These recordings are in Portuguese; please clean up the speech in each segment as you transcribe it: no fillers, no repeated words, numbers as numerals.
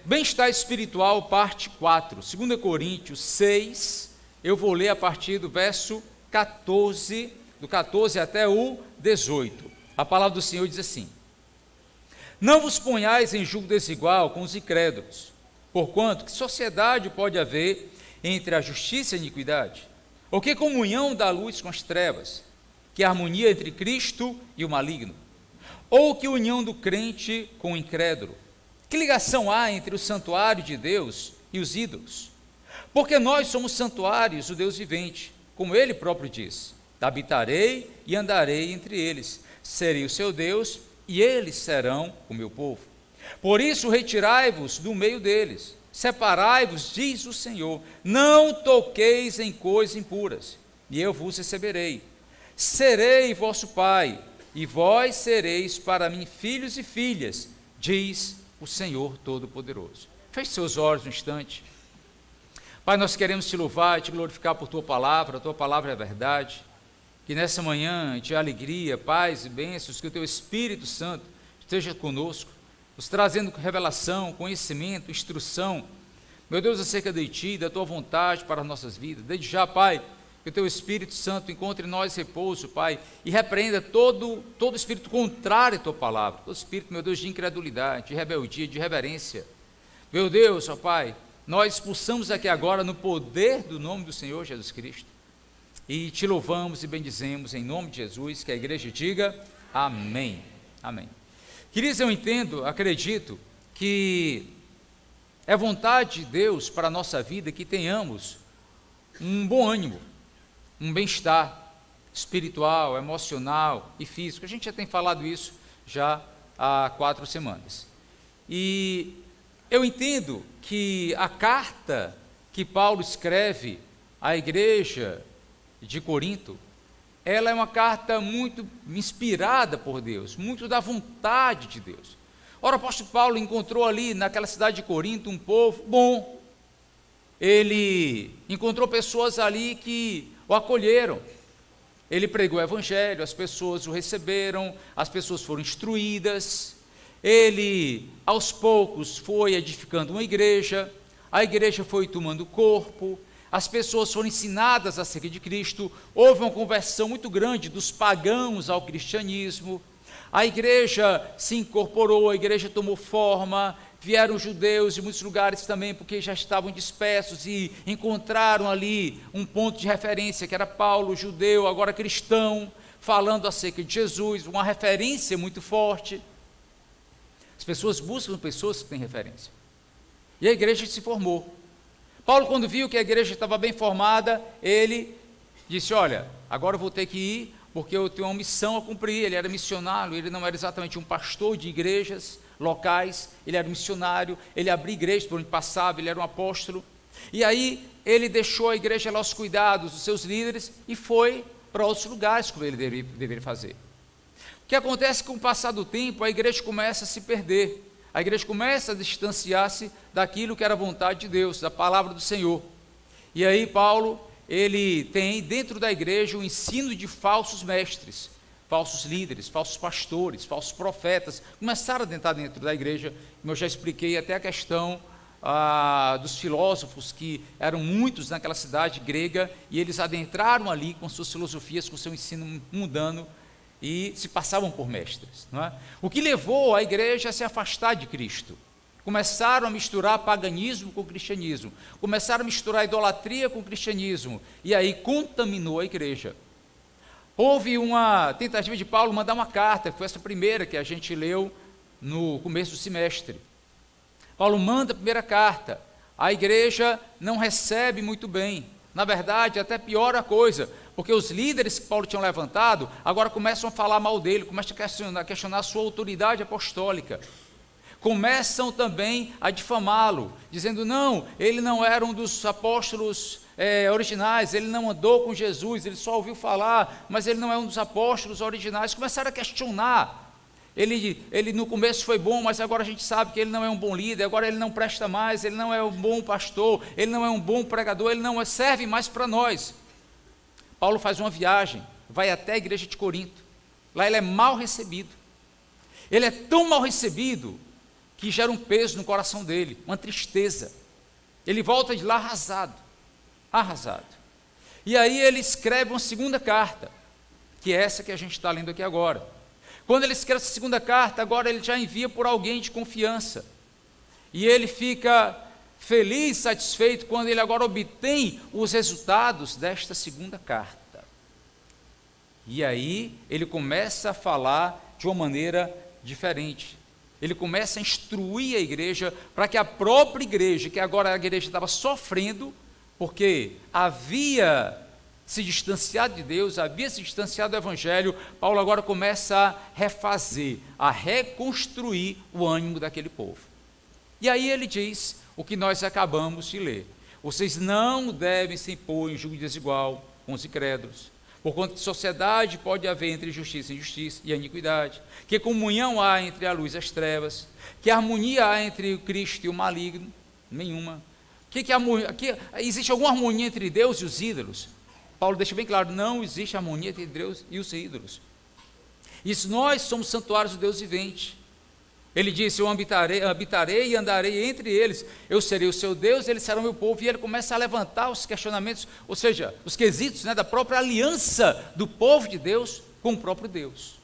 Bem-estar espiritual, parte 4, 2 Coríntios 6, eu vou ler a partir do verso 14, do 14 até o 18. A palavra do Senhor diz assim: Não vos ponhais em julgo desigual com os incrédulos, porquanto que sociedade pode haver entre a justiça e a iniquidade? Ou que comunhão da luz com as trevas? Que harmonia entre Cristo e o maligno? Ou que união do crente com o incrédulo? Que ligação há entre o santuário de Deus e os ídolos? Porque nós somos santuários do Deus vivente, como ele próprio diz: habitarei e andarei entre eles, serei o seu Deus e eles serão o meu povo. Por isso retirai-vos do meio deles, separai-vos, diz o Senhor, não toqueis em coisas impuras, e eu vos receberei. Serei vosso pai, e vós sereis para mim filhos e filhas, diz o Senhor Todo-Poderoso. Feche seus olhos um instante. Pai, nós queremos te louvar e te glorificar por tua palavra. A tua palavra é a verdade. Que nessa manhã, de alegria, paz e bênçãos, que o teu Espírito Santo esteja conosco, nos trazendo revelação, conhecimento, instrução, meu Deus, acerca de ti, da tua vontade para as nossas vidas. Desde já, Pai, que o teu Espírito Santo encontre em nós repouso, Pai, e repreenda todo espírito contrário à tua palavra, todo espírito, meu Deus, de incredulidade, de rebeldia, de reverência. Meu Deus, ó Pai, nós expulsamos aqui agora no poder do nome do Senhor Jesus Cristo, e te louvamos e bendizemos em nome de Jesus, que a igreja diga amém, amém. Queridos, eu entendo, acredito, que é vontade de Deus para a nossa vida que tenhamos um bom ânimo, um bem-estar espiritual, emocional e físico. A gente já tem falado isso já há 4 semanas. E eu entendo que a carta que Paulo escreve à igreja de Corinto, ela é uma carta muito inspirada por Deus, muito da vontade de Deus. Ora, o apóstolo Paulo encontrou ali naquela cidade de Corinto um povo bom. Ele encontrou pessoas ali que o acolheram. Ele pregou o evangelho, as pessoas o receberam, as pessoas foram instruídas. Ele, aos poucos, foi edificando uma igreja, a igreja foi tomando corpo, as pessoas foram ensinadas acerca de Cristo, houve uma conversão muito grande dos pagãos ao cristianismo, a igreja se incorporou, a igreja tomou forma, vieram judeus de muitos lugares também, porque já estavam dispersos e encontraram ali um ponto de referência, que era Paulo, judeu, agora cristão, falando acerca de Jesus, uma referência muito forte. As pessoas buscam pessoas que têm referência. E a igreja se formou. Paulo, quando viu que a igreja estava bem formada, ele disse: olha, agora eu vou ter que ir, porque eu tenho uma missão a cumprir. Ele era missionário, ele não era exatamente um pastor de igrejas locais, ele era um missionário, ele abria igrejas por onde passava, ele era um apóstolo. E aí ele deixou a igreja aos cuidados dos seus líderes e foi para outros lugares, como ele deveria fazer. O que acontece com o passar do tempo, a igreja começa a se perder, a igreja começa a distanciar-se daquilo que era a vontade de Deus, da palavra do Senhor. E aí Paulo, ele tem dentro da igreja o ensino de falsos mestres, falsos líderes, falsos pastores, falsos profetas, começaram a entrar dentro da igreja, como eu já expliquei, até a questão dos filósofos, que eram muitos naquela cidade grega, e eles adentraram ali com suas filosofias, com seu ensino mundano, e se passavam por mestres, não é? O que levou a igreja a se afastar de Cristo. Começaram a misturar paganismo com cristianismo, começaram a misturar idolatria com cristianismo, e aí contaminou a igreja. Houve uma tentativa de Paulo mandar uma carta, foi essa primeira que a gente leu no começo do semestre. Paulo manda a primeira carta, a igreja não recebe muito bem, na verdade até piora a coisa, porque os líderes que Paulo tinha levantado, agora começam a falar mal dele, começam a questionar a sua autoridade apostólica, começam também a difamá-lo, dizendo: não, ele não era um dos apóstolos originais, ele não andou com Jesus, ele só ouviu falar, mas ele não é um dos apóstolos originais. Começaram a questionar. Ele no começo foi bom, mas agora a gente sabe que ele não é um bom líder, agora ele não presta mais, ele não é um bom pastor, ele não é um bom pregador, ele não serve mais para nós. Paulo faz uma viagem, vai até a igreja de Corinto, lá ele é mal recebido. Ele é tão mal recebido que gera um peso no coração dele, uma tristeza. Ele volta de lá arrasado, arrasado. E aí ele escreve uma segunda carta, que é essa que a gente está lendo aqui agora. Quando ele escreve essa segunda carta, agora ele já envia por alguém de confiança. E ele fica feliz, satisfeito, quando ele agora obtém os resultados desta segunda carta. E aí ele começa a falar de uma maneira diferente. Ele começa a instruir a igreja para que a própria igreja, que agora a igreja estava sofrendo, porque havia se distanciado de Deus, havia se distanciado do Evangelho, Paulo agora começa a refazer, a reconstruir o ânimo daquele povo. E aí ele diz o que nós acabamos de ler: vocês não devem se impor em julgo desigual com os incrédulos, porquanto de sociedade pode haver entre justiça e injustiça e a iniquidade, que comunhão há entre a luz e as trevas, que harmonia há entre o Cristo e o maligno? Nenhuma. Que existe alguma harmonia entre Deus e os ídolos? Paulo deixa bem claro, não existe harmonia entre Deus e os ídolos. Isso, nós somos santuários do Deus vivente. Ele disse: eu habitarei e andarei entre eles, eu serei o seu Deus, eles serão meu povo. E ele começa a levantar os questionamentos, ou seja, os quesitos, da própria aliança do povo de Deus com o próprio Deus,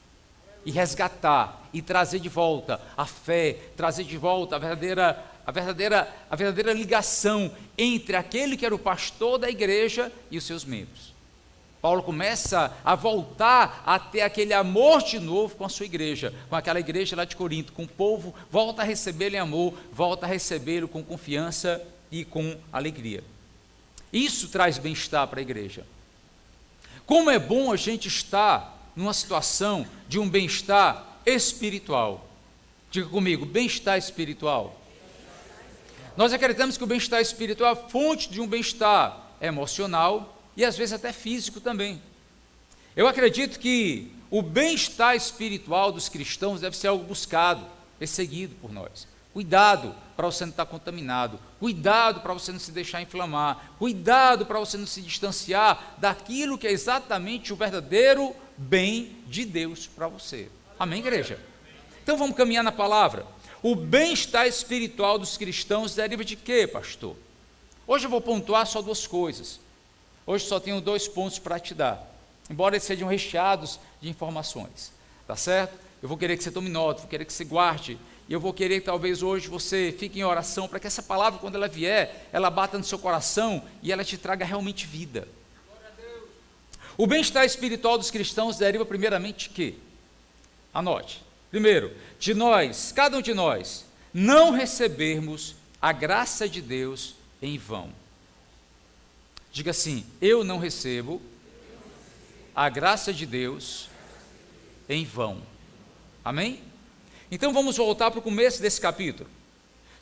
e resgatar, e trazer de volta a fé, trazer de volta a verdadeira ligação entre aquele que era o pastor da igreja e os seus membros. Paulo começa a voltar a ter aquele amor de novo com a sua igreja, com aquela igreja lá de Corinto, com o povo, volta a recebê-lo em amor, volta a recebê-lo com confiança e com alegria. Isso traz bem-estar para a igreja. Como é bom a gente estar numa situação de um bem-estar espiritual. Diga comigo, bem-estar espiritual. Nós acreditamos que o bem-estar espiritual é a fonte de um bem-estar emocional e às vezes até físico também. Eu acredito que o bem-estar espiritual dos cristãos deve ser algo buscado, perseguido por nós. Cuidado para você não estar contaminado, cuidado para você não se deixar inflamar, cuidado para você não se distanciar daquilo que é exatamente o verdadeiro bem de Deus para você. Amém, igreja? Então vamos caminhar na palavra. O bem-estar espiritual dos cristãos deriva de quê, pastor? Hoje eu vou pontuar só duas coisas. Hoje só tenho 2 pontos para te dar, embora eles sejam recheados de informações, tá certo? Eu vou querer que você tome nota, vou querer que você guarde, e eu vou querer que talvez hoje você fique em oração, para que essa palavra, quando ela vier, ela bata no seu coração e ela te traga realmente vida. O bem-estar espiritual dos cristãos deriva primeiramente de quê? Anote. Primeiro, de nós, cada um de nós, não recebermos a graça de Deus em vão. Diga assim: eu não recebo a graça de Deus em vão. Amém? Então vamos voltar para o começo desse capítulo.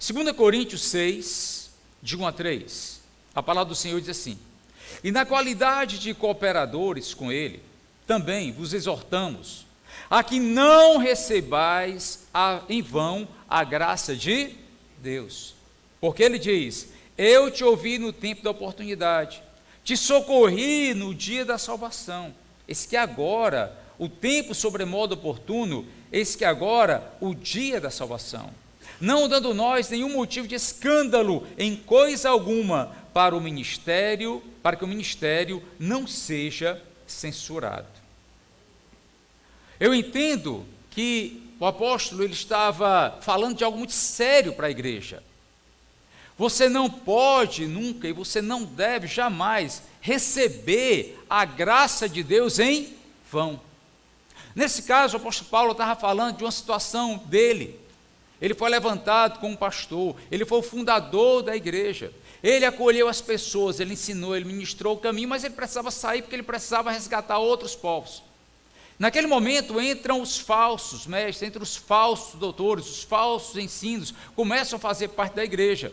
2 Coríntios 6, de 1 a 3. A palavra do Senhor diz assim: e na qualidade de cooperadores com Ele, também vos exortamos a que não recebais em vão a graça de Deus. Porque Ele diz: eu te ouvi no tempo da oportunidade, te socorri no dia da salvação. Eis que agora, o tempo sobremodo oportuno, eis que agora, o dia da salvação. Não dando nós nenhum motivo de escândalo em coisa alguma, para que o ministério não seja censurado. Eu entendo que o apóstolo ele estava falando de algo muito sério para a igreja. Você não pode nunca e você não deve jamais receber a graça de Deus em vão. Nesse caso, o apóstolo Paulo estava falando de uma situação dele. Ele foi levantado como pastor, ele foi o fundador da igreja, ele acolheu as pessoas, ele ensinou, ele ministrou o caminho, mas ele precisava sair porque ele precisava resgatar outros povos. Naquele momento entram os falsos mestres, entram os falsos doutores, os falsos ensinos, começam a fazer parte da igreja.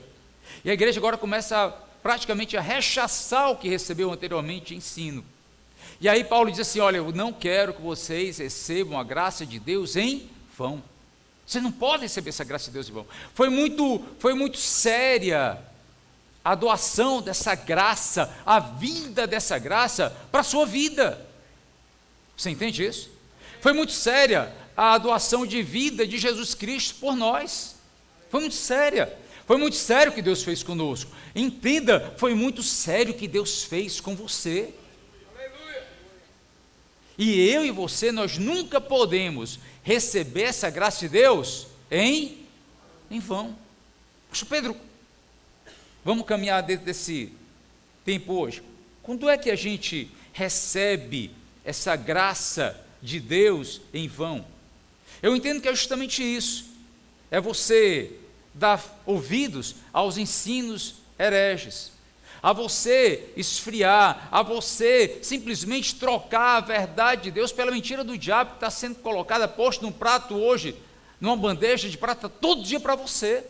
E a igreja agora começa praticamente a rechaçar o que recebeu anteriormente de ensino. E aí Paulo diz assim: olha, eu não quero que vocês recebam a graça de Deus em vão. Vocês não podem receber essa graça de Deus em vão. Foi muito séria a doação dessa graça, a vida dessa graça para a sua vida. Você entende isso? Foi muito séria a doação de vida de Jesus Cristo por nós. Foi muito séria. Foi muito sério o que Deus fez conosco. Entenda, foi muito sério o que Deus fez com você. E eu e você, nós nunca podemos receber essa graça de Deus em vão. Poxa, Pedro, vamos caminhar dentro desse tempo hoje. Quando é que a gente recebe essa graça de Deus em vão? Eu entendo que é justamente isso. É você dar ouvidos aos ensinos hereges, a você esfriar, a você simplesmente trocar a verdade de Deus pela mentira do diabo que está sendo colocada, posta num prato hoje, numa bandeja de prata, todo dia para você.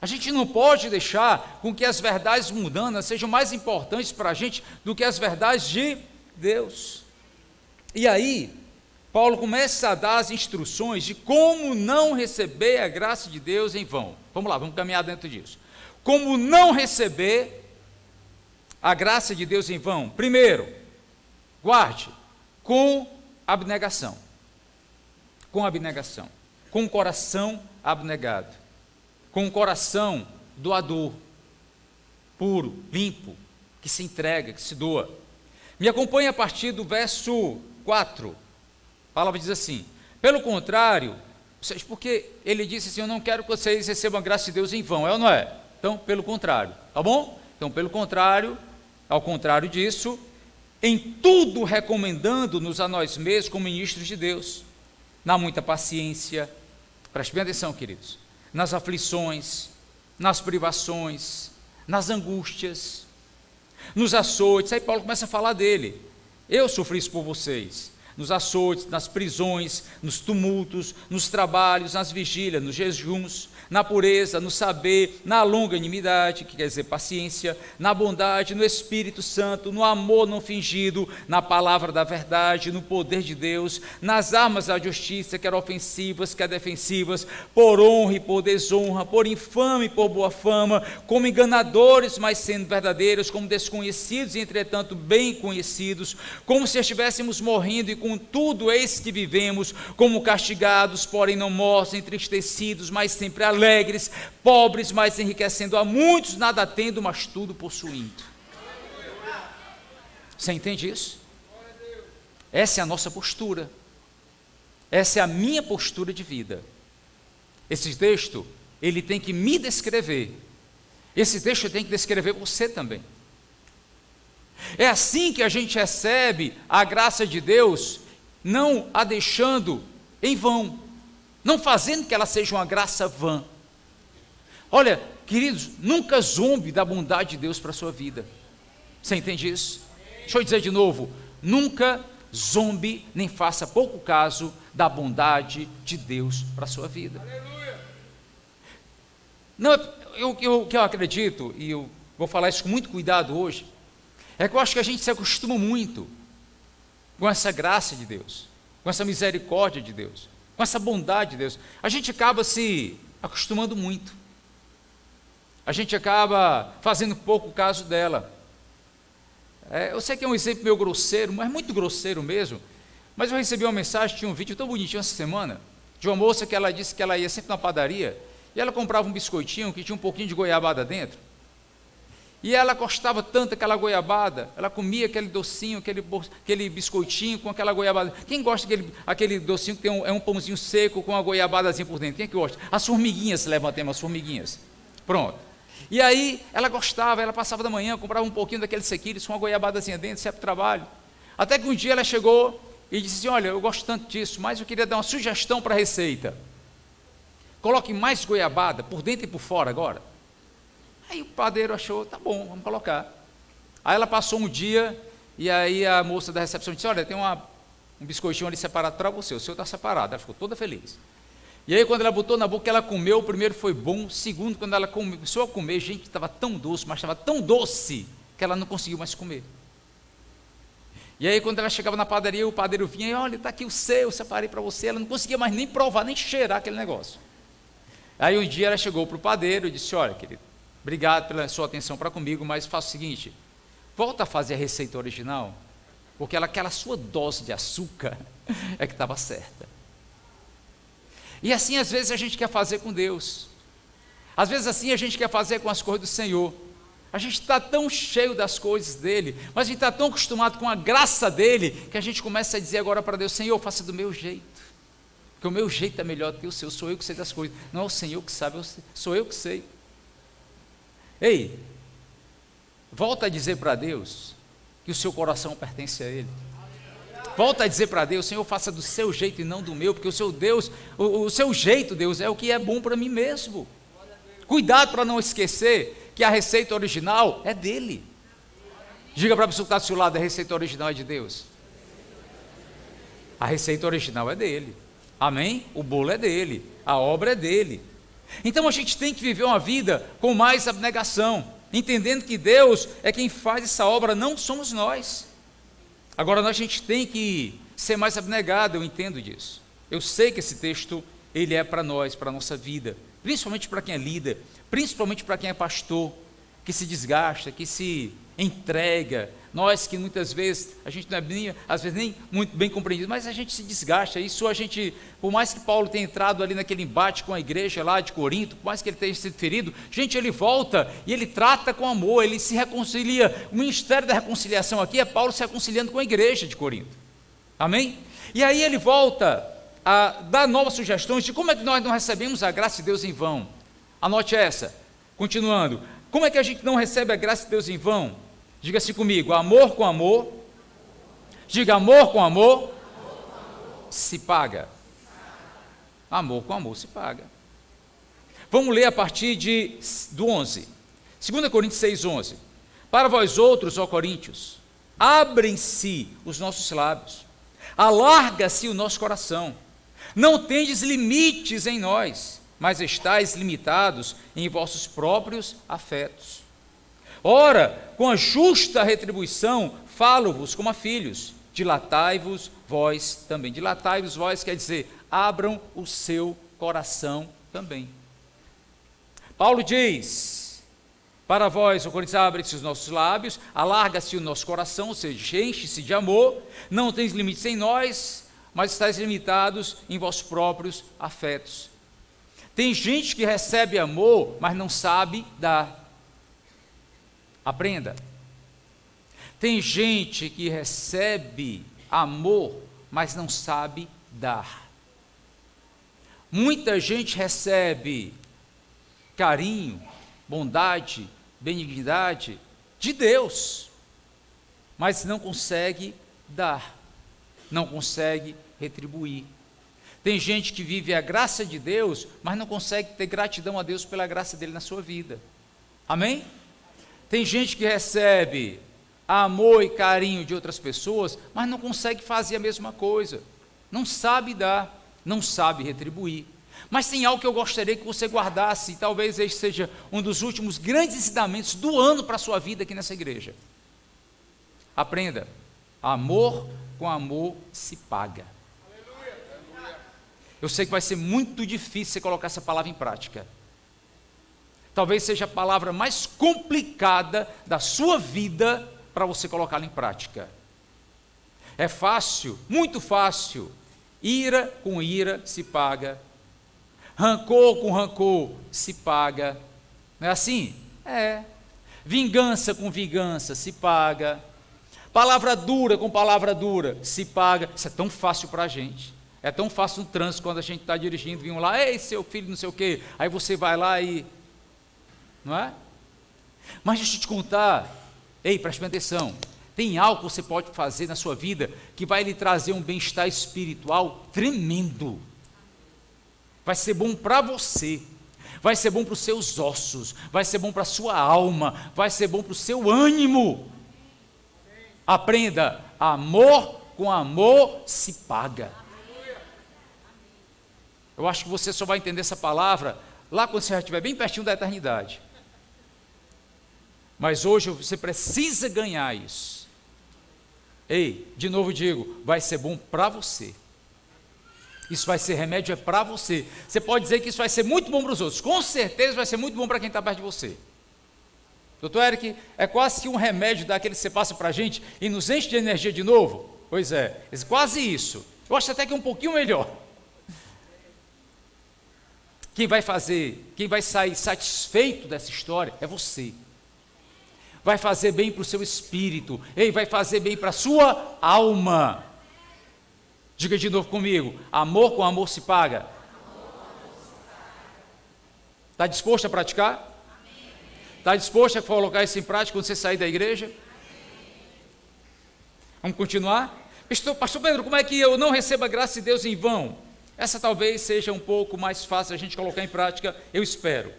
A gente não pode deixar com que as verdades mundanas sejam mais importantes para a gente do que as verdades de Deus. E aí, Paulo começa a dar as instruções de como não receber a graça de Deus em vão. Vamos lá, vamos caminhar dentro disso. Como não receber a graça de Deus em vão? Primeiro, guarde, com abnegação. Com abnegação. Com o coração abnegado. Com o coração doador, puro, limpo, que se entrega, que se doa. Me acompanhe a partir do verso 4. A palavra diz assim: pelo contrário, porque ele disse assim, eu não quero que vocês recebam a graça de Deus em vão, é ou não é? Então, pelo contrário, tá bom? Então, pelo contrário, ao contrário disso, em tudo recomendando-nos a nós mesmos como ministros de Deus, na muita paciência, preste bem atenção, queridos, nas aflições, nas privações, nas angústias, nos açoites. Aí Paulo começa a falar dele. Eu sofri isso por vocês, nos açoites, nas prisões, nos tumultos, nos trabalhos, nas vigílias, nos jejuns, na pureza, no saber, na longanimidade, que quer dizer paciência, na bondade, no Espírito Santo, no amor não fingido, na palavra da verdade, no poder de Deus, nas armas da justiça, quer ofensivas, quer defensivas, por honra e por desonra, por infame e por boa fama, como enganadores, mas sendo verdadeiros, como desconhecidos e entretanto bem conhecidos, como se estivéssemos morrendo e contudo eis que vivemos, como castigados, porém não mortos, entristecidos, mas sempre alegres, pobres, mas enriquecendo a muitos, nada tendo, mas tudo possuindo. Você entende isso? Essa é a nossa postura. Essa é a minha postura de vida. Esse texto, ele tem que me descrever. Esse texto tem que descrever você também. É assim que a gente recebe a graça de Deus, não a deixando em vão, não fazendo que ela seja uma graça vã. Olha, queridos, nunca zombe da bondade de Deus para a sua vida. Você entende isso? Deixa eu dizer de novo, nunca zombe, nem faça pouco caso da bondade de Deus para a sua vida. Não, o que eu acredito, e eu vou falar isso com muito cuidado hoje, é que eu acho que a gente se acostuma muito com essa graça de Deus, com essa misericórdia de Deus, com essa bondade de Deus. A gente acaba se acostumando muito. A gente acaba fazendo pouco caso dela. Eu sei que é um exemplo meio grosseiro, mas muito grosseiro mesmo, mas eu recebi uma mensagem, tinha um vídeo tão bonitinho essa semana, de uma moça que ela disse que ela ia sempre na padaria, e ela comprava um biscoitinho que tinha um pouquinho de goiabada dentro, e ela gostava tanto daquela goiabada, ela comia aquele docinho, aquele biscoitinho com aquela goiabada. Quem gosta daquele docinho que tem um pãozinho seco com uma goiabadazinha por dentro? Quem é que gosta? As formiguinhas, levantem as formiguinhas. Pronto. E aí ela gostava, ela passava da manhã, comprava um pouquinho daquele sequilhos com uma goiabadazinha dentro, sempre trabalho. Até que um dia ela chegou e disse assim, olha, eu gosto tanto disso, mas eu queria dar uma sugestão para a receita. Coloque mais goiabada por dentro e por fora agora. Aí o padeiro achou, tá bom, vamos colocar. Aí ela passou um dia, e aí a moça da recepção disse, olha, tem um biscoitinho ali separado para você, o seu está separado. Ela ficou toda feliz. E aí quando ela botou na boca, ela comeu, o primeiro foi bom, o segundo, quando ela começou a comer, gente, estava tão doce, mas estava tão doce, que ela não conseguiu mais comer. E aí quando ela chegava na padaria, o padeiro vinha, e olha, está aqui o seu, eu separei para você, ela não conseguia mais nem provar, nem cheirar aquele negócio. Aí um dia ela chegou para o padeiro e disse, olha, querido, obrigado pela sua atenção para comigo, mas faça o seguinte, volta a fazer a receita original, porque aquela sua dose de açúcar é que estava certa. E assim às vezes a gente quer fazer com Deus. Às vezes assim a gente quer fazer com as coisas do Senhor. A gente está tão cheio das coisas dEle, mas a gente está tão acostumado com a graça dEle, que a gente começa a dizer agora para Deus: Senhor, faça do meu jeito, porque o meu jeito é melhor do que o seu, sou eu que sei das coisas, não é o Senhor que sabe, sou eu que sei. Ei, volta a dizer para Deus que o seu coração pertence a Ele. Volta a dizer para Deus: Senhor, faça do seu jeito e não do meu, porque o seu Deus, o seu jeito, Deus, é o que é bom para mim mesmo. Cuidado para não esquecer que a receita original é dele. Diga para a pessoa que está do seu lado: a receita original é de Deus. A receita original é dele. Amém? O bolo é dele, a obra é dele. Então a gente tem que viver uma vida com mais abnegação, entendendo que Deus é quem faz essa obra, não somos nós. Agora a gente tem que ser mais abnegado, eu entendo disso. Eu sei que esse texto, ele é para nós, para a nossa vida, principalmente para quem é líder, principalmente para quem é pastor, que se desgasta, que se entrega. Nós que muitas vezes, a gente não é bem, às vezes nem muito bem compreendido, mas a gente se desgasta. Isso a gente, por mais que Paulo tenha entrado ali naquele embate com a igreja lá de Corinto, por mais que ele tenha sido ferido, gente, ele volta e ele trata com amor, ele se reconcilia. O ministério da reconciliação aqui é Paulo se reconciliando com a igreja de Corinto. Amém? E aí ele volta a dar novas sugestões de como é que nós não recebemos a graça de Deus em vão. Anote essa, continuando. Como é que a gente não recebe a graça de Deus em vão? Diga assim comigo: amor com amor. Diga: amor com amor se paga. Amor com amor se paga. Vamos ler a partir do 11. 2 Coríntios 6:11. Para vós outros, ó Coríntios, abrem-se os nossos lábios, alarga-se o nosso coração. Não tendes limites em nós, mas estáis limitados em vossos próprios afetos. Ora, com a justa retribuição, falo-vos como a filhos, dilatai-vos vós também. Dilatai-vos vós quer dizer, abram o seu coração também. Paulo diz, para vós, ó Coríntios, abre-se os nossos lábios, alarga-se o nosso coração, ou seja, enche-se de amor, não tens limites em nós, mas estáis limitados em vossos próprios afetos. Tem gente que recebe amor, mas não sabe dar. Aprenda. Tem gente que recebe amor, mas não sabe dar. Muita gente recebe carinho, bondade, benignidade de Deus, mas não consegue dar, não consegue retribuir. Tem gente que vive a graça de Deus, mas não consegue ter gratidão a Deus pela graça dele na sua vida. Amém? Tem gente que recebe amor e carinho de outras pessoas, mas não consegue fazer a mesma coisa, não sabe dar, não sabe retribuir. Mas tem algo que eu gostaria que você guardasse, e talvez este seja um dos últimos grandes ensinamentos do ano para a sua vida aqui nessa igreja. Aprenda: amor com amor se paga. Eu sei que vai ser muito difícil você colocar essa palavra em prática. Talvez seja a palavra mais complicada da sua vida para você colocá-la em prática. É fácil, muito fácil. Ira com ira se paga. Rancor com rancor se paga. Não é assim? É. Vingança com vingança se paga. Palavra dura com palavra dura se paga. Isso é tão fácil para a gente. É tão fácil no trânsito, quando a gente está dirigindo, vinham lá, ei, seu filho, não sei o quê. Aí você vai lá e... Não é? Mas deixa eu te contar, ei, preste atenção, tem algo que você pode fazer na sua vida que vai lhe trazer um bem-estar espiritual tremendo. Vai ser bom para você, vai ser bom para os seus ossos, vai ser bom para a sua alma, vai ser bom para o seu ânimo. Aprenda: amor com amor se paga. Eu acho que você só vai entender essa palavra lá quando você já estiver bem pertinho da eternidade. Mas hoje você precisa ganhar isso. Ei, de novo digo, vai ser bom para você. Isso vai ser remédio, é para você. Você pode dizer que isso vai ser muito bom para os outros. Com certeza vai ser muito bom para quem está perto de você. Doutor Eric, é quase que um remédio daquele que você passa para a gente e nos enche de energia de novo? Pois é quase isso. Eu acho até que é um pouquinho melhor. quem vai sair satisfeito dessa história é você. Vai fazer bem para o seu espírito, vai fazer bem para a sua alma. Diga de novo comigo: amor com amor se paga. Está disposto a praticar? Está disposto a colocar isso em prática quando você sair da igreja? Vamos continuar? Pastor Pedro, como é que eu não recebo a graça de Deus em vão? Essa talvez seja um pouco mais fácil a gente colocar em prática, eu espero.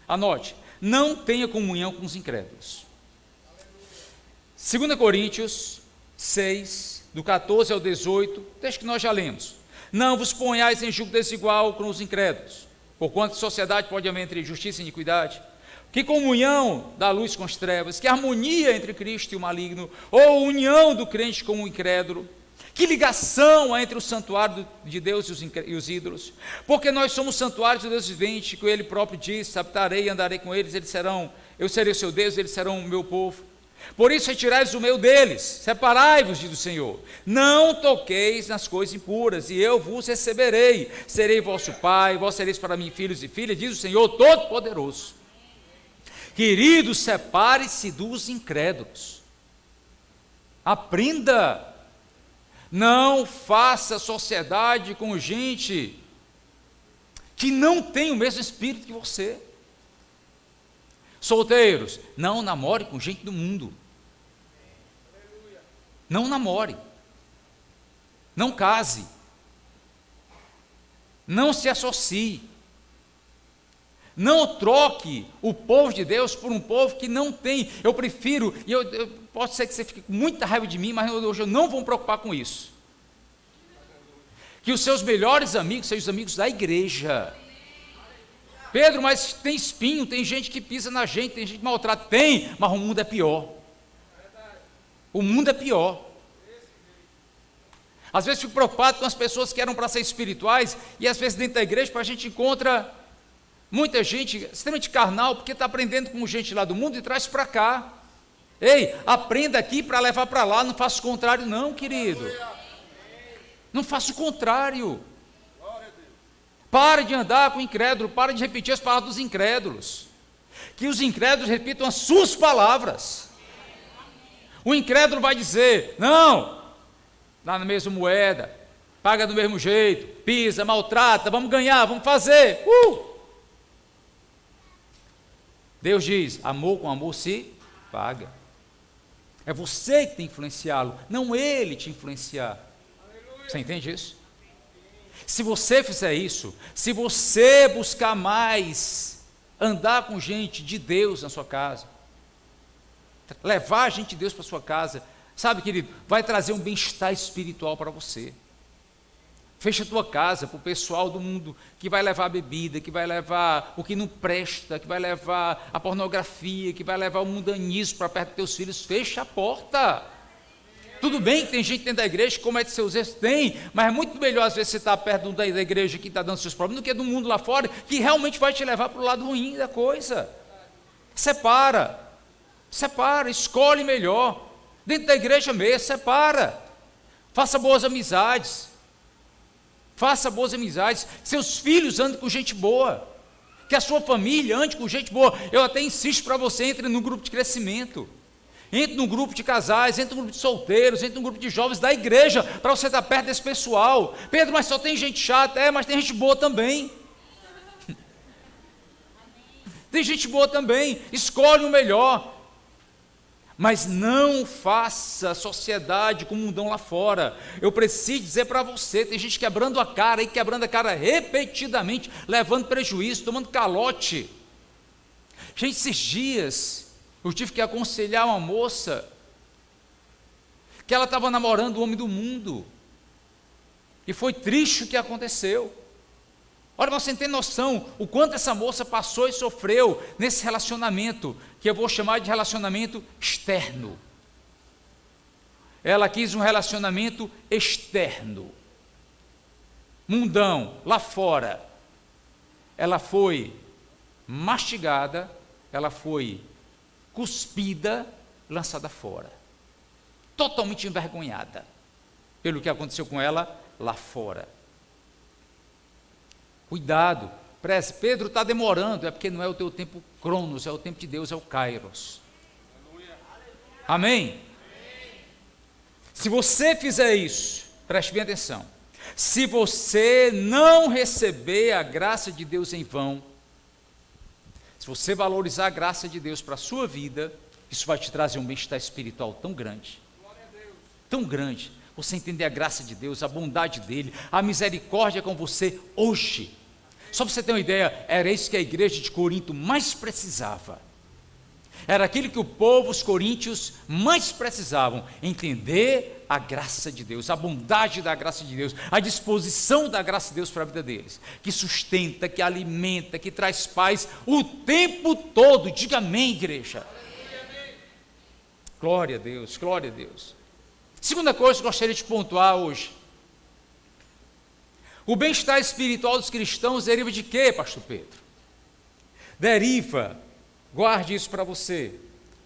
Anote: não tenha comunhão com os incrédulos. 2 Coríntios 6, do 14 ao 18, texto que nós já lemos. Não vos ponhais em julgo desigual com os incrédulos, porquanto sociedade pode haver entre justiça e iniquidade. Que comunhão da luz com as trevas, que harmonia entre Cristo e o maligno, ou união do crente com o incrédulo, que ligação há entre o santuário de Deus e os ídolos, porque nós somos santuários do Deus vivente, que ele próprio disse: habitarei e andarei com eles, eu serei o seu Deus, eles serão o meu povo. Por isso retirai-vos o meio deles, separai-vos, diz o Senhor, não toqueis nas coisas impuras, e eu vos receberei, serei vosso pai, vós sereis para mim filhos e filhas, diz o Senhor Todo-Poderoso. Queridos, separe-se dos incrédulos, aprenda, não faça sociedade com gente que não tem o mesmo espírito que você. Solteiros, não namore com gente do mundo, não namore, não case, não se associe, não troque o povo de Deus por um povo que não tem. Eu prefiro, pode ser que você fique com muita raiva de mim, mas hoje eu não vou me preocupar com isso, que os seus melhores amigos sejam os amigos da igreja. Pedro, mas tem espinho, tem gente que pisa na gente, tem gente que maltrata. Tem, mas o mundo é pior. O mundo é pior. Às vezes fico preocupado com as pessoas que eram para ser espirituais, e às vezes dentro da igreja a gente encontra muita gente extremamente carnal, porque está aprendendo com gente lá do mundo e traz para cá. Ei, aprenda aqui para levar para lá, não faça o contrário não, querido. Não faça o contrário. Pare de andar com o incrédulo, pare de repetir as palavras dos incrédulos. Que os incrédulos repitam as suas palavras. O incrédulo vai dizer: não, dá na mesma moeda, paga do mesmo jeito, pisa, maltrata, vamos ganhar, vamos fazer. Deus diz: amor com amor se paga. É você que tem que influenciá-lo, não ele te influenciar. Você entende isso? Se você fizer isso, se você buscar mais andar com gente de Deus na sua casa, levar a gente de Deus para a sua casa, sabe, querido, vai trazer um bem-estar espiritual para você. Fecha a tua casa para o pessoal do mundo que vai levar a bebida, que vai levar o que não presta, que vai levar a pornografia, que vai levar o mundanismo para perto dos teus filhos. Fecha a porta. Tudo bem que tem gente dentro da igreja que comete seus erros, tem, mas é muito melhor às vezes você estar perto da igreja que está dando seus problemas do que do mundo lá fora, que realmente vai te levar para o lado ruim da coisa. Separa, escolhe melhor, dentro da igreja mesmo, separa, faça boas amizades, seus filhos andem com gente boa, que a sua família ande com gente boa. Eu até insisto para você, entre no grupo de crescimento, entre num grupo de casais, entre num grupo de solteiros, entre num grupo de jovens da igreja, para você estar perto desse pessoal. Pedro, mas só tem gente chata. Mas tem gente boa também. Tem gente boa também, escolhe o melhor. Mas não faça sociedade com o mundão lá fora. Eu preciso dizer para você, tem gente quebrando a cara repetidamente, levando prejuízo, tomando calote. Gente, esses dias eu tive que aconselhar uma moça que ela estava namorando o homem do mundo, e foi triste o que aconteceu. Olha, você não tem noção o quanto essa moça passou e sofreu nesse relacionamento, que eu vou chamar de relacionamento externo. Ela quis um relacionamento externo, mundão, lá fora. Ela foi mastigada, ela foi cuspida, lançada fora, totalmente envergonhada pelo que aconteceu com ela lá fora. Cuidado, Prece, Pedro está demorando, é porque não é o teu tempo Cronos, é o tempo de Deus, é o Kairos. Amém? Se você fizer isso, preste bem atenção, se você não receber a graça de Deus em vão, se você valorizar a graça de Deus para a sua vida, isso vai te trazer um bem-estar espiritual tão grande, você entender a graça de Deus, a bondade dEle, a misericórdia com você hoje. Só para você ter uma ideia, era isso que a igreja de Corinto mais precisava. Era aquilo que o povo, os coríntios, mais precisavam, entender a graça de Deus, a bondade da graça de Deus, a disposição da graça de Deus para a vida deles, que sustenta, que alimenta, que traz paz o tempo todo. Diga amém, igreja. Glória a Deus, glória a Deus. Segunda coisa que eu gostaria de pontuar hoje: o bem-estar espiritual dos cristãos deriva de quê, pastor Pedro? Deriva, guarde isso para você,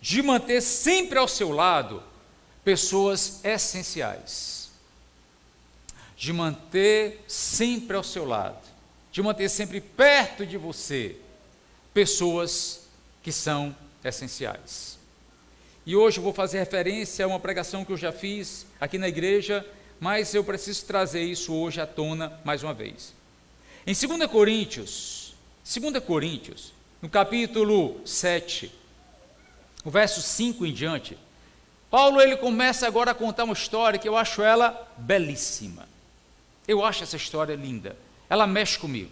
de manter sempre ao seu lado pessoas essenciais. De manter sempre ao seu lado, de manter sempre perto de você pessoas que são essenciais. E hoje eu vou fazer referência a uma pregação que eu já fiz aqui na igreja, mas eu preciso trazer isso hoje à tona mais uma vez. Em 2 Coríntios, no capítulo 7, o verso 5 em diante, Paulo ele começa agora a contar uma história que eu acho ela belíssima. Eu acho essa história linda, ela mexe comigo,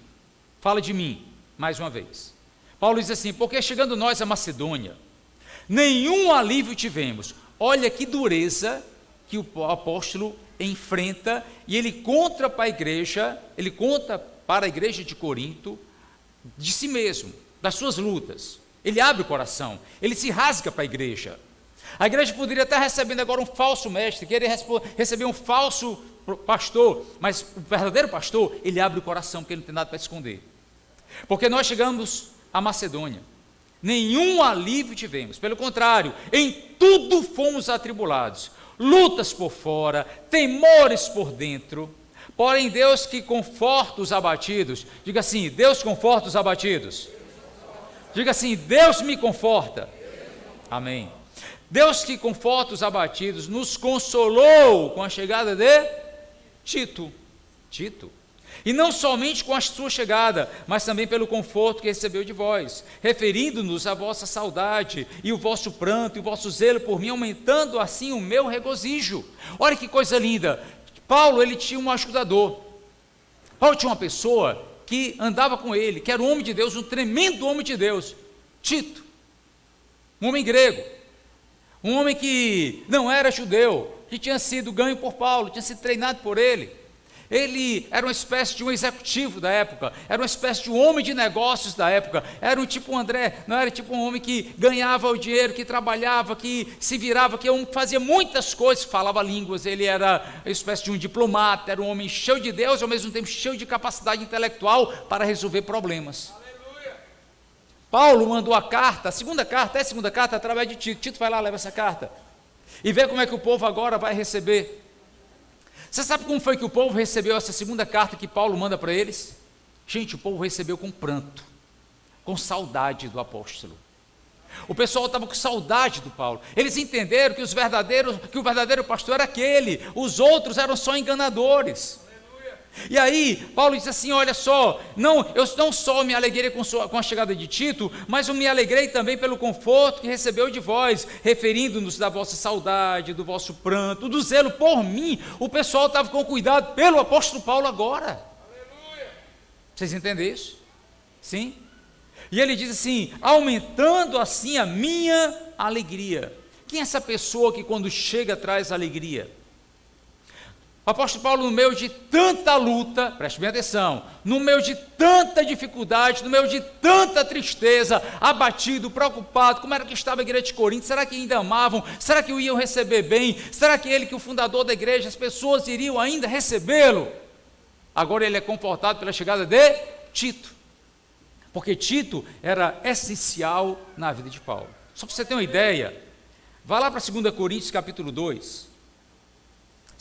fala de mim, mais uma vez. Paulo diz assim: porque chegando nós a Macedônia, nenhum alívio tivemos. Olha que dureza que o apóstolo enfrenta, e ele conta para a igreja de Corinto de si mesmo, das suas lutas. Ele abre o coração, ele se rasga para a igreja. A igreja poderia estar recebendo agora um falso mestre, querer receber um falso pastor, mas o verdadeiro pastor, ele abre o coração, porque ele não tem nada para esconder. Porque nós chegamos a Macedônia, nenhum alívio tivemos, pelo contrário, em tudo fomos atribulados, lutas por fora, temores por dentro. Porém Deus que conforta os abatidos, diga assim: Deus conforta os abatidos. Diga assim: Deus me conforta. Amém. Deus que conforta os abatidos nos consolou com a chegada de Tito. E não somente com a sua chegada, mas também pelo conforto que recebeu de vós, referindo-nos à vossa saudade e o vosso pranto e o vosso zelo por mim, aumentando assim o meu regozijo. Olha que coisa linda. Paulo, ele tinha um ajudador. Paulo tinha uma pessoa que andava com ele, que era um homem de Deus, um tremendo homem de Deus, Tito, um homem grego, um homem que não era judeu, que tinha sido ganho por Paulo, tinha sido treinado por ele. Ele era uma espécie de um executivo da época, era uma espécie de um homem de negócios da época, era um tipo André, não era tipo um homem que ganhava o dinheiro, que trabalhava, que se virava, que fazia muitas coisas, falava línguas, ele era uma espécie de um diplomata, era um homem cheio de Deus e ao mesmo tempo cheio de capacidade intelectual para resolver problemas. Aleluia. Paulo mandou a segunda carta através de Tito. Tito vai lá, leva essa carta e vê como é que o povo agora vai receber. Você sabe como foi que o povo recebeu essa segunda carta que Paulo manda para eles? Gente, o povo recebeu com pranto, com saudade do apóstolo. O pessoal estava com saudade do Paulo. Eles entenderam que o verdadeiro pastor era aquele, os outros eram só enganadores. E aí, Paulo diz assim: olha só, eu não só me alegrei com a chegada de Tito, mas eu me alegrei também pelo conforto que recebeu de vós, referindo-nos da vossa saudade, do vosso pranto, do zelo por mim. O pessoal estava com cuidado pelo apóstolo Paulo agora. Aleluia. Vocês entendem isso? Sim? E ele diz assim: aumentando assim a minha alegria. Quem é essa pessoa que quando chega traz alegria? O apóstolo Paulo, no meio de tanta luta, preste bem atenção, no meio de tanta dificuldade, no meio de tanta tristeza, abatido, preocupado, como era que estava a igreja de Corinto? Será que ainda amavam? Será que o iam receber bem? Será que ele, que é o fundador da igreja, as pessoas iriam ainda recebê-lo? Agora ele é confortado pela chegada de Tito, porque Tito era essencial na vida de Paulo. Só para você ter uma ideia, vá lá para 2 Coríntios capítulo 2,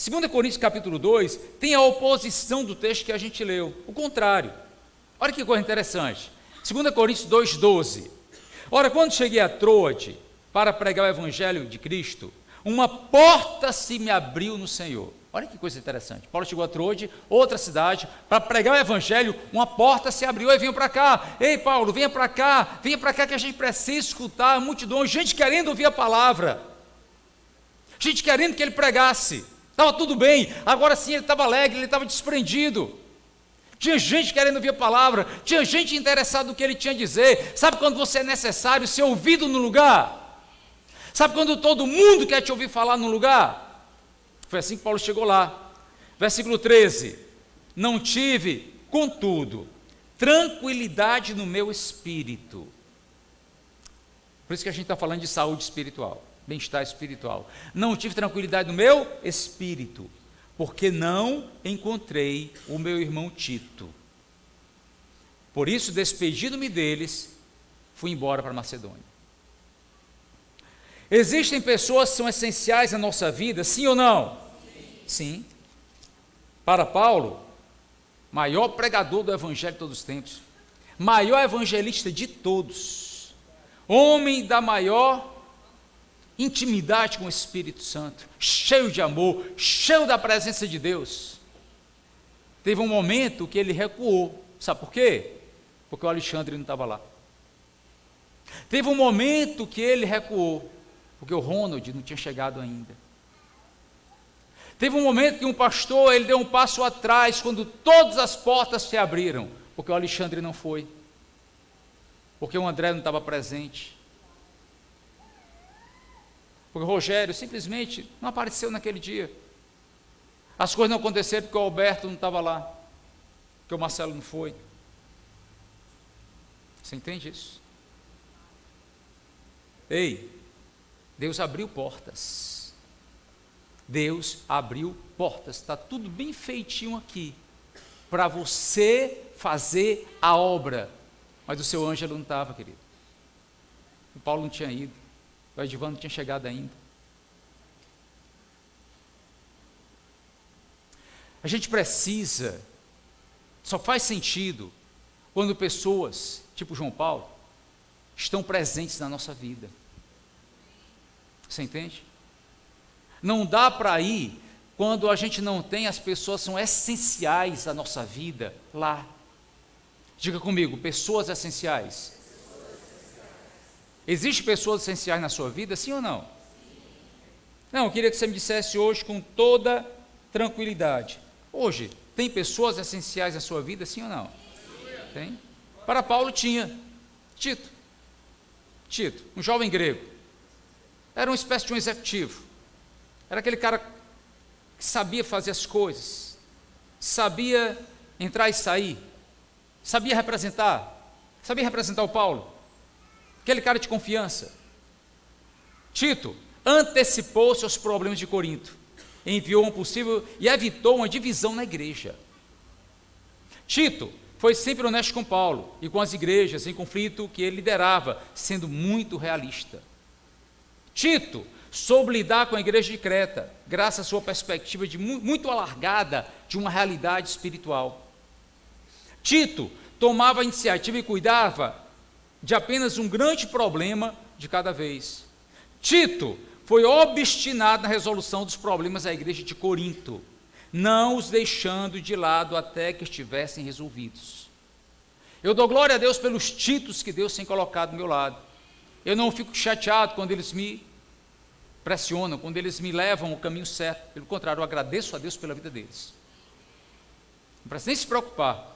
2 Coríntios capítulo 2 tem a oposição do texto que a gente leu, o contrário. Olha que coisa interessante. 2 Coríntios 2,12. Ora, quando cheguei a Troade para pregar o evangelho de Cristo, uma porta se me abriu no Senhor. Olha que coisa interessante. Paulo chegou a Troade, outra cidade, para pregar o evangelho, uma porta se abriu e vinha para cá. Ei, Paulo, venha para cá que a gente precisa escutar a multidão, gente querendo ouvir a palavra, gente querendo que ele pregasse. Estava tudo bem, agora sim ele estava alegre, ele estava desprendido. Tinha gente querendo ouvir a palavra, tinha gente interessada no que ele tinha a dizer. Sabe quando você é necessário ser ouvido no lugar? Sabe quando todo mundo quer te ouvir falar no lugar? Foi assim que Paulo chegou lá. Versículo 13. Não tive, contudo, tranquilidade no meu espírito. Por isso que a gente está falando de saúde espiritual, bem-estar espiritual. Não tive tranquilidade no meu espírito, porque não encontrei o meu irmão Tito. Por isso, despedindo-me deles, fui embora para Macedônia. Existem pessoas que são essenciais na nossa vida, sim ou não? Sim. Para Paulo, maior pregador do evangelho de todos os tempos, maior evangelista de todos, homem da maior intimidade com o Espírito Santo, cheio de amor, cheio da presença de Deus. Teve um momento que ele recuou. Sabe por quê? Porque o Alexandre não estava lá. Teve um momento que ele recuou, porque o Ronald não tinha chegado ainda. Teve um momento que um pastor, ele deu um passo atrás, quando todas as portas se abriram, porque o Alexandre não foi, porque o André não estava presente, porque o Rogério simplesmente não apareceu naquele dia. As coisas não aconteceram porque o Alberto não estava lá, porque o Marcelo não foi. Você entende isso? Ei, Deus abriu portas. Deus abriu portas. Está tudo bem feitinho aqui, para você fazer a obra. Mas o seu Ângelo não estava, querido. O Paulo não tinha ido. O Edvan não tinha chegado ainda. A gente precisa, só faz sentido quando pessoas, tipo João Paulo, estão presentes na nossa vida. Você entende? Não dá para ir quando a gente não tem as pessoas que são essenciais à nossa vida lá. Diga comigo, pessoas essenciais. Existem pessoas essenciais na sua vida, sim ou não? Não, eu queria que você me dissesse hoje com toda tranquilidade. Hoje, tem pessoas essenciais na sua vida, sim ou não? Tem? Para Paulo tinha. Tito, um jovem grego. Era uma espécie de um executivo. Era aquele cara que sabia fazer as coisas, sabia entrar e sair, sabia representar o Paulo. Aquele cara de confiança. Tito antecipou-se aos problemas de Corinto, enviou um possível e evitou uma divisão na igreja. Tito foi sempre honesto com Paulo e com as igrejas em conflito que ele liderava, sendo muito realista. Tito soube lidar com a igreja de Creta, graças à sua perspectiva muito alargada de uma realidade espiritual. Tito tomava a iniciativa e cuidava de apenas um grande problema de cada vez. Tito foi obstinado na resolução dos problemas da igreja de Corinto, não os deixando de lado até que estivessem resolvidos. Eu dou glória a Deus pelos Titos que Deus tem colocado do meu lado. Eu não fico chateado quando eles me pressionam, quando eles me levam ao caminho certo. Pelo contrário, eu agradeço a Deus pela vida deles. Não precisa nem se preocupar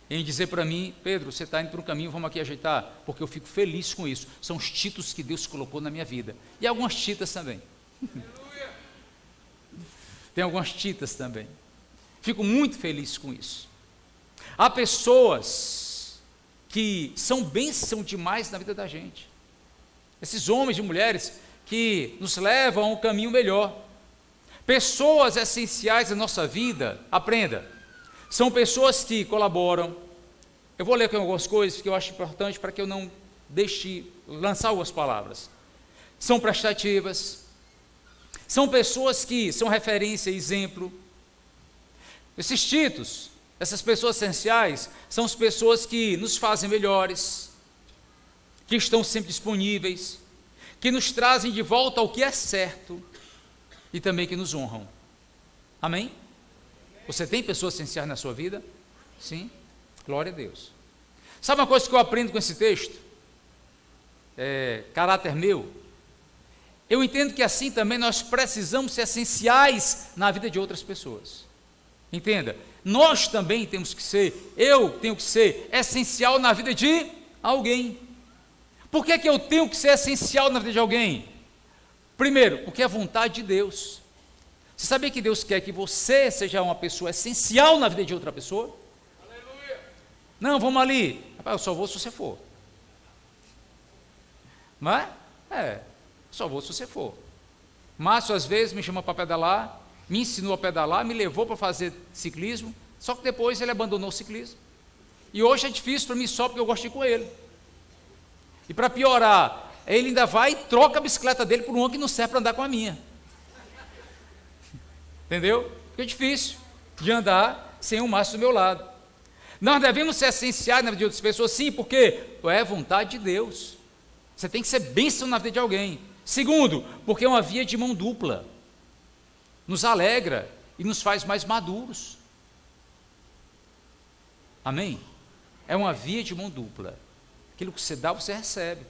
em dizer para mim, Pedro, você está indo para um caminho, vamos aqui ajeitar, porque eu fico feliz com isso. São os Titos que Deus colocou na minha vida. E algumas Titas também. Tem algumas Titas também. Fico muito feliz com isso. Há pessoas que são bênção demais na vida da gente. Esses homens e mulheres que nos levam a um caminho melhor. Pessoas essenciais na nossa vida, aprenda, são pessoas que colaboram. Eu vou ler aqui algumas coisas que eu acho importante para que eu não deixe lançar algumas palavras. São prestativas, são pessoas que são referência e exemplo. Esses Titos Essas pessoas essenciais são as pessoas que nos fazem melhores, que estão sempre disponíveis, que nos trazem de volta ao que é certo e também que nos honram. Amém? Você tem pessoas essenciais na sua vida? Sim? Glória a Deus. Sabe uma coisa que eu aprendo com esse texto? Caráter meu. Eu entendo que assim também nós precisamos ser essenciais na vida de outras pessoas. Entenda, nós também temos que ser, eu tenho que ser essencial na vida de alguém. Por que eu tenho que ser essencial na vida de alguém? Primeiro, porque é a vontade de Deus. Você sabia que Deus quer que você seja uma pessoa essencial na vida de outra pessoa? Aleluia. Não, vamos ali. Rapaz, eu só vou se você for. Não é? Só vou se você for. Márcio às vezes me chama para pedalar, me ensinou a pedalar, me levou para fazer ciclismo, só que depois ele abandonou o ciclismo. E hoje é difícil para mim só porque eu gosto de ir com ele. E para piorar, ele ainda vai e troca a bicicleta dele por uma que não serve para andar com a minha. Entendeu? Porque é difícil de andar sem o Márcio do meu lado. Nós devemos ser essenciais na vida de outras pessoas, sim, porque é vontade de Deus. Você tem que ser bênção na vida de alguém. Segundo, porque é uma via de mão dupla. Nos alegra e nos faz mais maduros. Amém? É uma via de mão dupla. Aquilo que você dá, você recebe.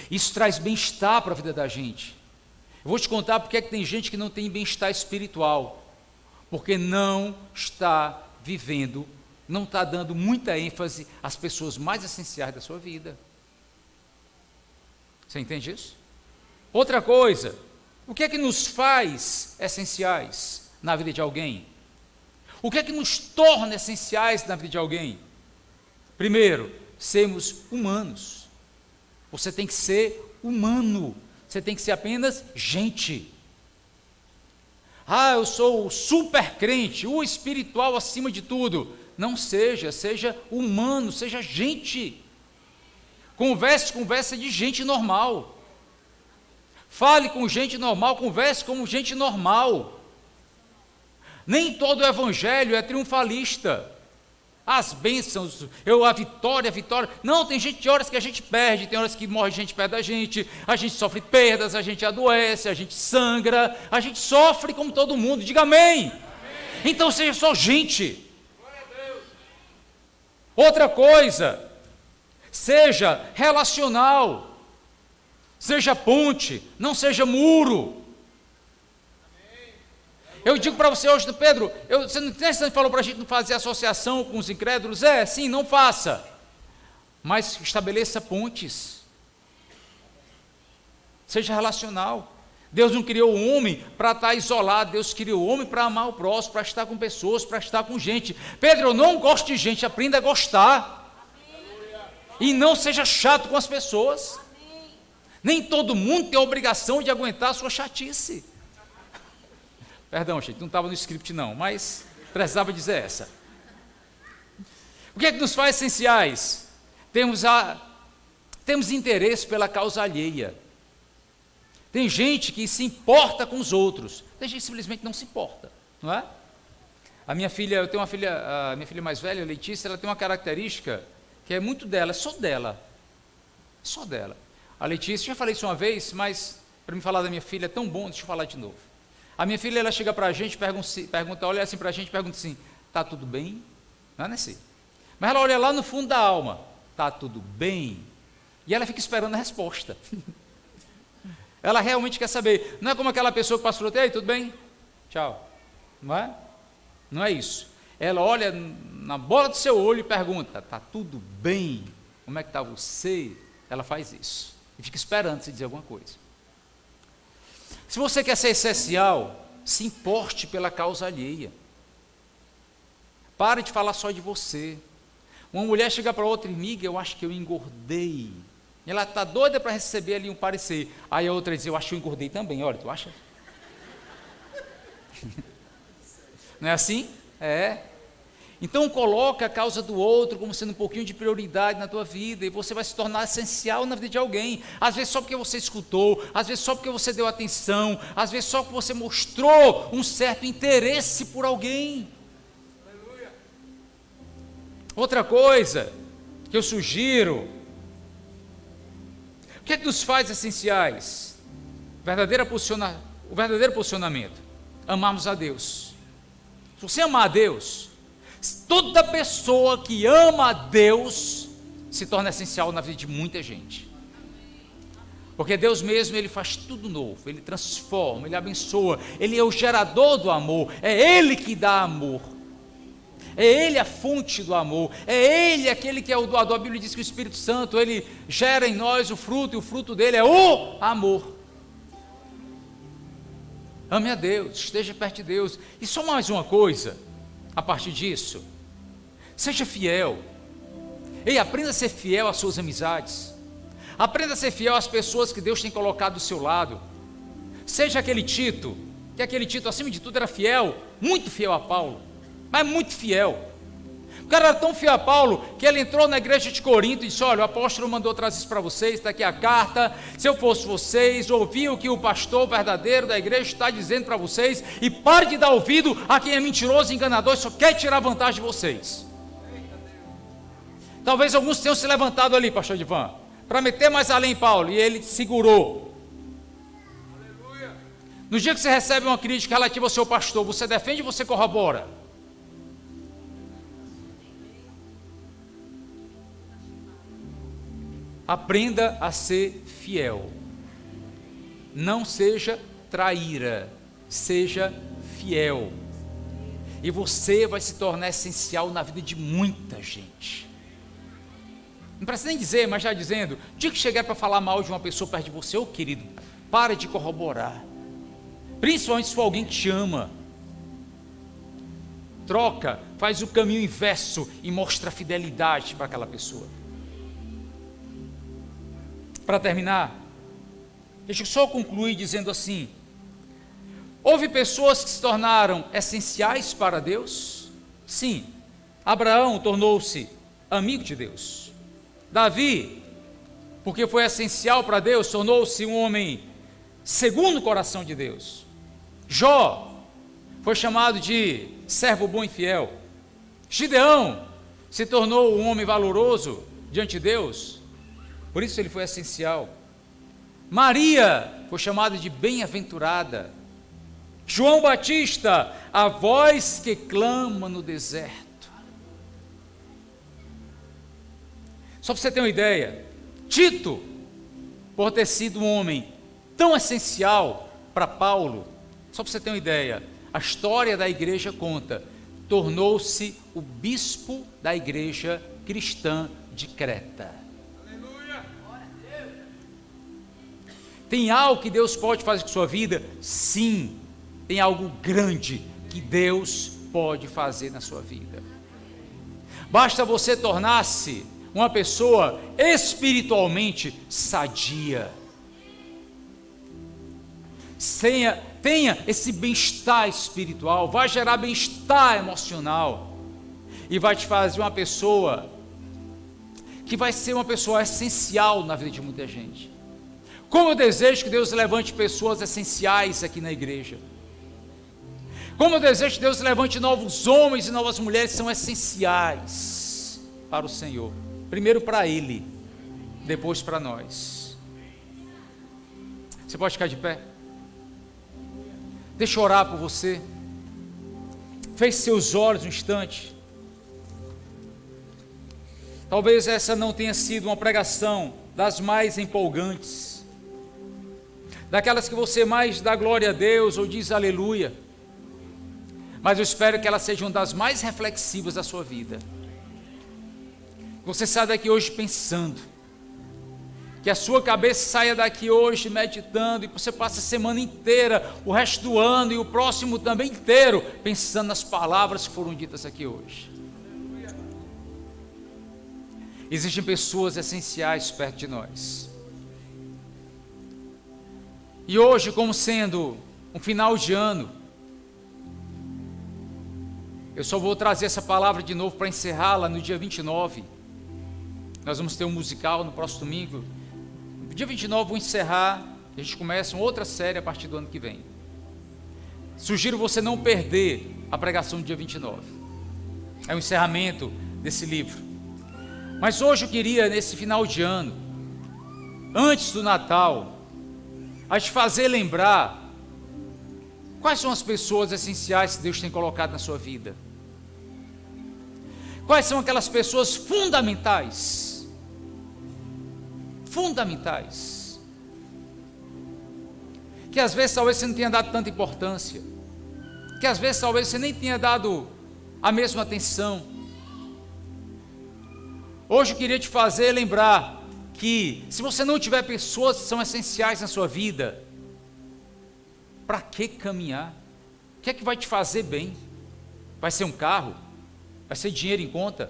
Isso traz bem-estar para a vida da gente. Eu vou te contar porque é que tem gente que não tem bem-estar espiritual. Porque não está vivendo, não está dando muita ênfase às pessoas mais essenciais da sua vida. Você entende isso? Outra coisa, o que é que nos faz essenciais na vida de alguém? O que é que nos torna essenciais na vida de alguém? Primeiro, sermos humanos. Você tem que ser humano. Você tem que ser apenas gente. Eu sou o super crente, o espiritual acima de tudo. Não seja, seja humano, seja gente. Converse de gente normal. Fale com gente normal, converse como gente normal. Nem todo o evangelho é triunfalista. As bênçãos, a vitória. Não, tem horas que a gente perde, tem horas que morre gente perto da gente, a gente sofre perdas, a gente adoece, a gente sangra, a gente sofre como todo mundo. Diga amém. Amém. Então seja só gente. Outra coisa, seja relacional, seja ponte, não seja muro. Eu digo para você hoje, Pedro, você falou para a gente não fazer associação com os incrédulos? Sim, não faça, mas estabeleça pontes, seja relacional. Deus não criou o homem para estar isolado, Deus criou o homem para amar o próximo, para estar com pessoas, para estar com gente. Pedro, eu não gosto de gente, aprenda a gostar, e não seja chato com as pessoas. Nem todo mundo tem a obrigação de aguentar a sua chatice. Perdão, gente, não estava no script não, mas precisava dizer essa. O que é que nos faz essenciais? Temos interesse pela causa alheia. Tem gente que se importa com os outros, tem gente que simplesmente não se importa, não é? Eu tenho a minha filha mais velha, a Letícia, ela tem uma característica que é muito dela, é só dela. A Letícia, já falei isso uma vez, mas para me falar da minha filha é tão bom, deixa eu falar de novo. A minha filha, ela chega para a gente, pergunta, olha assim para a gente, pergunta assim, está tudo bem? Não é assim. Mas ela olha lá no fundo da alma, está tudo bem? E ela fica esperando a resposta. Ela realmente quer saber. Não é como aquela pessoa que passa por outro, ei, tudo bem? Tchau. Não é? Não é isso. Ela olha na bola do seu olho e pergunta, está tudo bem? Como é que está você? Ela faz isso. E fica esperando você dizer alguma coisa. Se você quer ser essencial, se importe pela causa alheia. Pare de falar só de você. Uma mulher chega para outra, amiga, eu acho que eu engordei. Ela está doida para receber ali um parecer. Aí a outra diz, eu acho que eu engordei também. Olha, tu acha? Não é assim? É. Então coloca a causa do outro como sendo um pouquinho de prioridade na tua vida, e você vai se tornar essencial na vida de alguém, às vezes só porque você escutou, às vezes só porque você deu atenção, às vezes só porque você mostrou um certo interesse por alguém. Aleluia. Outra coisa que eu sugiro, o que é que nos faz essenciais? O verdadeiro posicionamento, amarmos a Deus. Se você amar a Deus, toda pessoa que ama a Deus se torna essencial na vida de muita gente. Porque Deus mesmo, Ele faz tudo novo, Ele transforma, Ele abençoa, Ele é o gerador do amor, é Ele que dá amor, é Ele a fonte do amor, é Ele aquele que é o doador. A Bíblia diz que o Espírito Santo, Ele gera em nós o fruto, e o fruto dele é o amor. Ame a Deus, esteja perto de Deus. E só mais uma coisa, a partir disso, seja fiel. Ei, aprenda a ser fiel às suas amizades. Aprenda a ser fiel às pessoas que Deus tem colocado do seu lado. Seja aquele Tito, que aquele Tito, acima de tudo, era fiel, muito fiel a Paulo, mas muito fiel. O cara era tão fiel a Paulo, que ele entrou na igreja de Corinto e disse: olha, o apóstolo mandou trazer isso para vocês, está aqui a carta. Se eu fosse vocês, ouvi o que o pastor verdadeiro da igreja está dizendo para vocês, e pare de dar ouvido a quem é mentiroso e enganador e só quer tirar vantagem de vocês. Talvez alguns tenham se levantado ali, pastor Divan, para meter mais além em Paulo, e ele segurou. Aleluia. No dia que você recebe uma crítica relativa ao seu pastor, você defende ou você corrobora? Aprenda a ser fiel. Não seja traíra, seja fiel. E você vai se tornar essencial na vida de muita gente. Não precisa nem dizer, mas já dizendo, o dia que chegar para falar mal de uma pessoa perto de você, ô querido, para de corroborar. Principalmente se for alguém que te ama. Troca, faz o caminho inverso e mostra fidelidade para aquela pessoa. Para terminar, deixa eu só concluir dizendo assim: houve pessoas que se tornaram essenciais para Deus? Sim. Abraão tornou-se amigo de Deus. Davi, porque foi essencial para Deus, tornou-se um homem segundo o coração de Deus. Jó foi chamado de servo bom e fiel. Gideão se tornou um homem valoroso diante de Deus, por isso ele foi essencial. Maria foi chamada de bem-aventurada. João Batista, a voz que clama no deserto. Só para você ter uma ideia, Tito, por ter sido um homem tão essencial para Paulo, só para você ter uma ideia, a história da igreja conta, tornou-se o bispo da igreja cristã de Creta. Aleluia! Tem algo que Deus pode fazer com a sua vida? Sim, tem algo grande que Deus pode fazer na sua vida. Basta você tornar-se uma pessoa espiritualmente sadia. Tenha esse bem-estar espiritual, vai gerar bem-estar emocional e vai te fazer uma pessoa que vai ser uma pessoa essencial na vida de muita gente. Como eu desejo que Deus levante pessoas essenciais aqui na igreja. Como eu desejo que Deus levante novos homens e novas mulheres que são essenciais para o Senhor. Primeiro para Ele, depois para nós. Você pode ficar de pé? Deixa eu orar por você. Feche seus olhos um instante. Talvez essa não tenha sido uma pregação das mais empolgantes, daquelas que você mais dá glória a Deus ou diz aleluia, mas eu espero que ela seja uma das mais reflexivas da sua vida. Você saia daqui hoje pensando, que a sua cabeça saia daqui hoje meditando, e você passe a semana inteira, o resto do ano e o próximo também inteiro, pensando nas palavras que foram ditas aqui hoje. Existem pessoas essenciais perto de nós, e hoje, como sendo um final de ano, eu só vou trazer essa palavra de novo para encerrá-la no dia 29. Nós vamos ter um musical no próximo domingo. No dia 29 vou encerrar, a gente começa uma outra série a partir do ano que vem. Sugiro você não perder a pregação do dia 29. É o encerramento desse livro. Mas hoje eu queria, nesse final de ano, antes do Natal, a te fazer lembrar quais são as pessoas essenciais que Deus tem colocado na sua vida. Quais são aquelas pessoas fundamentais? Fundamentais. Que às vezes talvez você não tenha dado tanta importância. Que às vezes talvez você nem tenha dado a mesma atenção. Hoje eu queria te fazer lembrar que se você não tiver pessoas que são essenciais na sua vida, para que caminhar? O que é que vai te fazer bem? Vai ser um carro? Vai ser dinheiro em conta?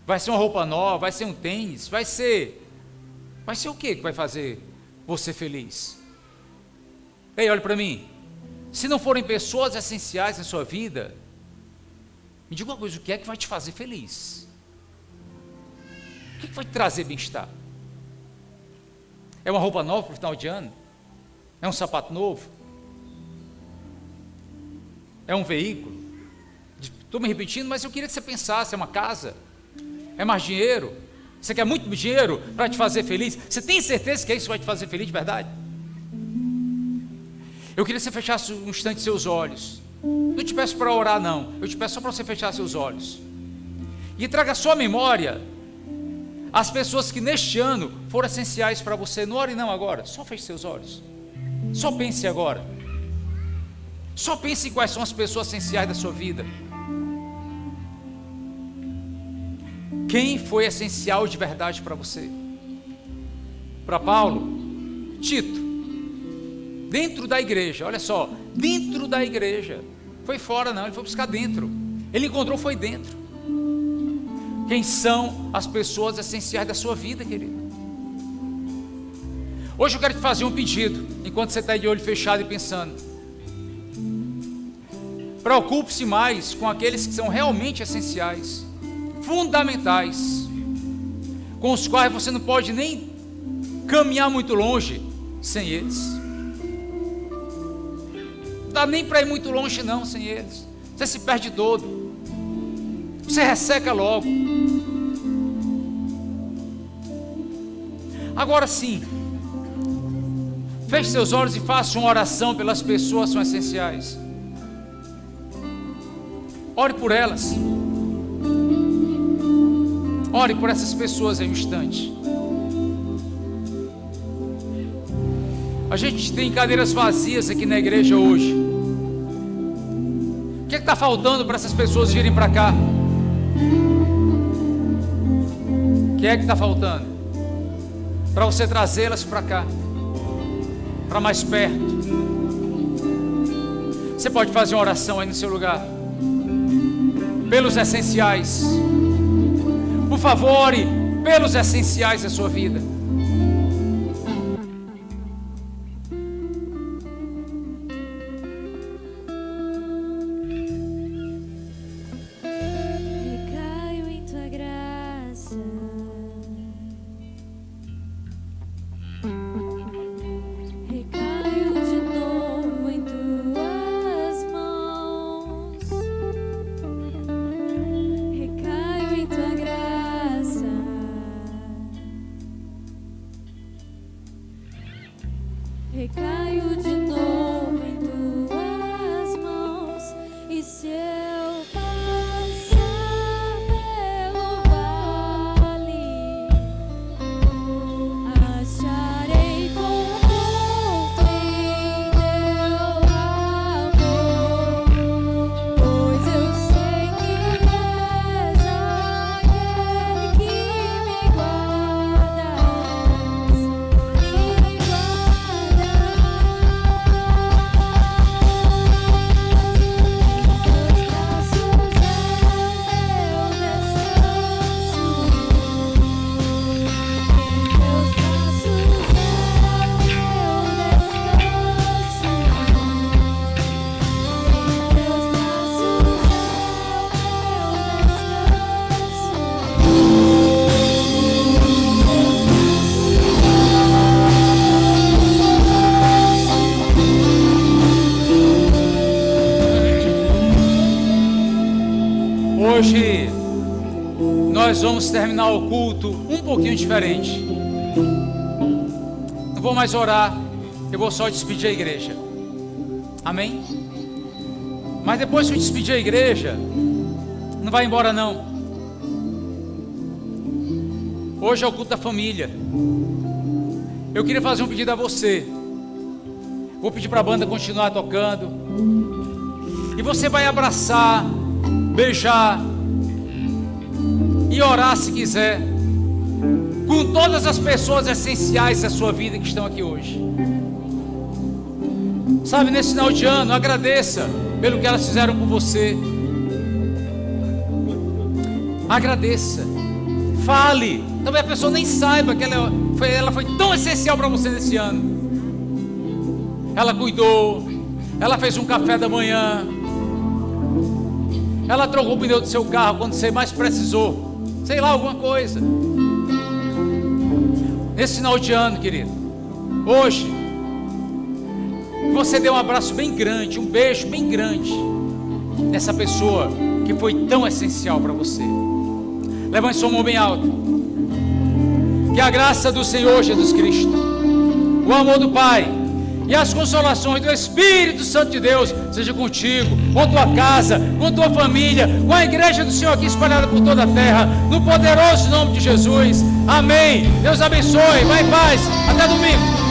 Vai ser uma roupa nova? Vai ser um tênis? Vai ser o que vai fazer você feliz? Ei, olha para mim. Se não forem pessoas essenciais na sua vida, me diga uma coisa, o que é que vai te fazer feliz? O que é que vai te trazer bem-estar? É uma roupa nova para o final de ano? É um sapato novo? É um veículo? Estou me repetindo, mas eu queria que você pensasse, é uma casa? É mais dinheiro? Você quer muito dinheiro para te fazer feliz? Você tem certeza que isso vai te fazer feliz de verdade? Eu queria que você fechasse um instante seus olhos. Não te peço para orar não, eu te peço só para você fechar seus olhos. E traga à sua memória as pessoas que neste ano foram essenciais para você. Não ore não agora, só feche seus olhos. Só pense agora. Só pense em quais são as pessoas essenciais da sua vida. Quem foi essencial de verdade para você? Para Paulo, Tito, dentro da igreja, olha só, dentro da igreja, foi fora não, ele foi buscar dentro, ele encontrou foi dentro. Quem são as pessoas essenciais da sua vida, querido? Hoje eu quero te fazer um pedido, enquanto você está de olho fechado e pensando. Preocupe-se mais com aqueles que são realmente essenciais, fundamentais, com os quais você não pode nem caminhar muito longe sem eles. Não dá nem para ir muito longe não sem eles. Você se perde todo, você resseca logo. Agora sim, feche seus olhos e faça uma oração pelas pessoas que são essenciais. Ore por elas. Ore por essas pessoas em um instante. A gente tem cadeiras vazias aqui na igreja hoje. O que está faltando para essas pessoas virem para cá? O que é que está faltando? Para você trazê-las para cá, para mais perto. Você pode fazer uma oração aí no seu lugar. Pelos essenciais. Por favor, ore pelos essenciais da sua vida. Recaio em tua graça, recaio de novo em tuas mãos, recaio em tua graça, recaio de novo em tuas mãos. E se eu passar pelo vale, acharei conforto em teu amor, pois eu sei que és aquele que me guardas, me Hoje nós vamos terminar o culto um pouquinho diferente. Não vou mais orar, eu vou só despedir a igreja. Amém? Mas depois que eu despedir a igreja, não vai embora não. Hoje é o culto da família. Eu queria fazer um pedido a você. Vou pedir para a banda continuar tocando. E você vai abraçar, beijar e orar se quiser, com todas as pessoas essenciais da sua vida que estão aqui hoje. Sabe, nesse final de ano, agradeça pelo que elas fizeram por você. Agradeça. Fale. Talvez a pessoa nem saiba que ela foi tão essencial para você nesse ano. Ela cuidou, ela fez um café da manhã, ela trocou o pneu do seu carro quando você mais precisou, sei lá, alguma coisa. Nesse final de ano, querido, hoje, você deu um abraço bem grande, um beijo bem grande nessa pessoa que foi tão essencial para você. Levante sua mão bem alta. Que a graça do Senhor Jesus Cristo, o amor do Pai e as consolações do Espírito Santo de Deus seja contigo, com a tua casa, com a tua família, com a igreja do Senhor aqui espalhada por toda a terra, no poderoso nome de Jesus. Amém. Deus abençoe. Vai em paz. Até domingo.